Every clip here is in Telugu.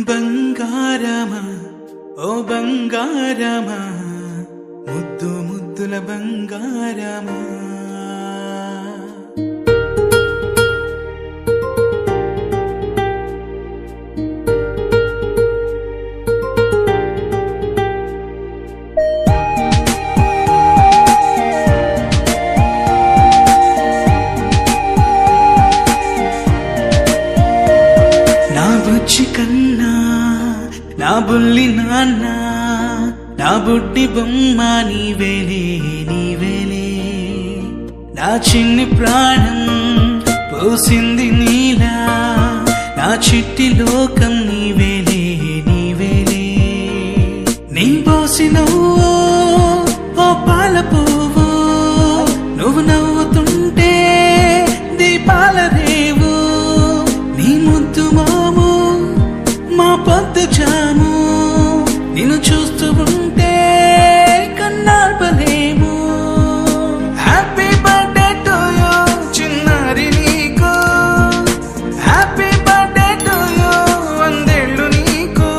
బంగారమా ఓ బంగారమా ముద్దు ముద్దుల బంగారమా నా బుజ్జి కన్నా నా బుల్లి నాన్న నా బుడ్డి బొమ్మ నీవేలే నీవేలే నా చిన్ని ప్రాణం పోసింది నీలా నా చిట్టి లోకం నీవేలే నీవేలే నీ పోసినవో ఓ పాల పువ్వు నువ్వు నవ్వుతుంటే దీపాల రేవు నీ ముద్దు మాము మా పొద్దు జాము నిన్ను చూస్తూ ఉంటే కన్నార్పలేము హ్యాపీ బర్త్డే టు యూ చిన్నారి నీకు హ్యాపీ బర్త్డే టు యూ వందేళ్ళు నీకు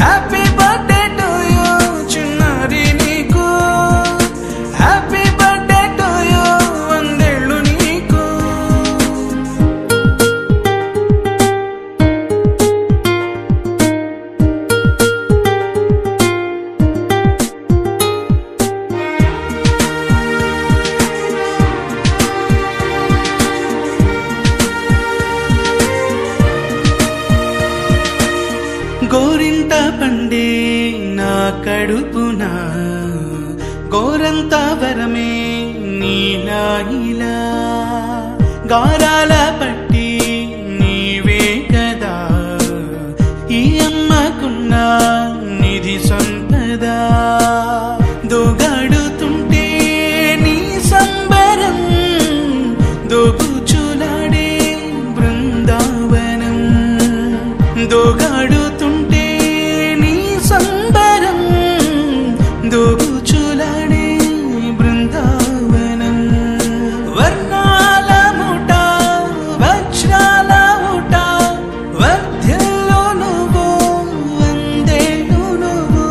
హ్యాపీ బర్త్డే టు యూ చిన్నారి నీకు హ్యాపీ బర్త్డే టు యూ వందేళ్ళు నీకు గోరింట పండే నా కడుపున గోరంత వరమే నీలా ఇలా గారాల పట్టి నీవే కదా ఈ అమ్మకున్న నిధి సంపద దోగాడుతుంటే నీ సంబరం దోబుచులాడే బృందావనం దోగాడుతుంటే నీ సంబరం దోబుచులాడే బృందావనం వర్ణాల ముఠ వజ్రాల ఊట వర్ధిల్లు నువ్వు వందేళ్ళు నువ్వు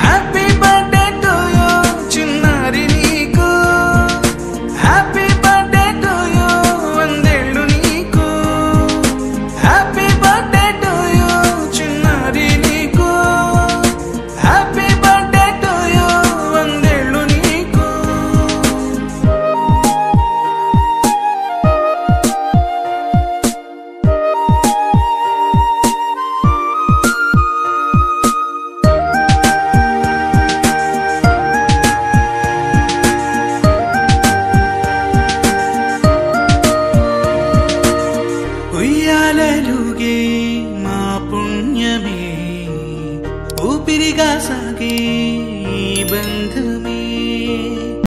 హ్యాపీ బర్త్డే టు యూ చిన్నారి నీకు హ్యాపీ బర్త్డే టు యూ వందేళ్ళు నీకు హ్యాపీ బర్త్డే టు యూ చిన్నారి నీకు హ్యాపీ బర్త్డే టు యూ వందేళ్ళు నీకు ఉయ్యాలలుగే మా పుణ్యమే ఊపిరిగా